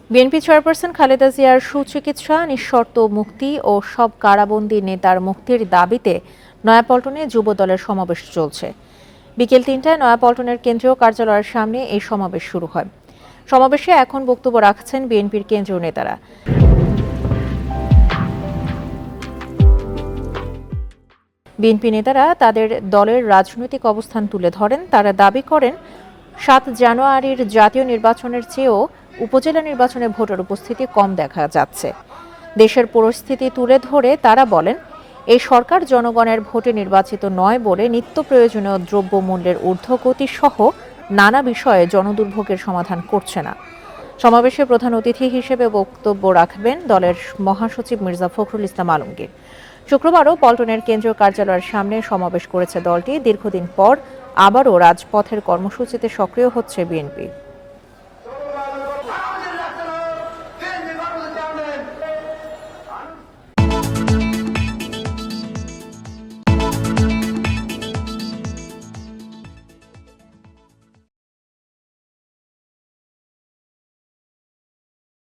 BNP chairperson Khaleda জিয়ার সুচিকিৎসা, নিঃশর্ত মুক্তি ও সব কারাবন্দী নেতার মুক্তির দাবিতে নয়াপল্টনে যুবদলের সমাবেশ চলছে। বিকেল ৩টায় নয়াপল্টনের কেন্দ্রীয় কার্যালয়ের সামনে এই সমাবেশ শুরু হয়। সমাবেশে এখন বক্তব্য রাখছেন বিএনপির কেন্দ্রীয় নেতারা। বিএনপি নেতারা তাদের দলের রাজনৈতিক অবস্থান তুলে ধরেন। তারা দাবি করেন, ৭ জানুয়ারির জাতীয় নির্বাচনের চেয়েও উপজেলা নির্বাচনে ভোটার উপস্থিতি কম দেখা যাচ্ছে। দেশের পরিস্থিতি তুলে ধরে তারা বলেন, এই সরকার জনগণের ভোটে নির্বাচিত নয় বলে নিত্য প্রয়োজনীয় দ্রব্যমূল্যের ঊর্ধ্বগতি সহ নানা বিষয়ে জনদুর্ভোগের সমাধান করছে না। সমাবেশে প্রধান অতিথি হিসেবে বক্তব্য রাখবেন দলের মহাসচিব মির্জা ফখরুল ইসলাম আলমগীর। শুক্রবারও পল্টনের কেন্দ্রীয় কার্যালয়ের সামনে সমাবেশ করেছে দলটি। দীর্ঘদিন পর আবারও রাজপথের কর্মসূচিতে সক্রিয় হচ্ছে বিএনপি।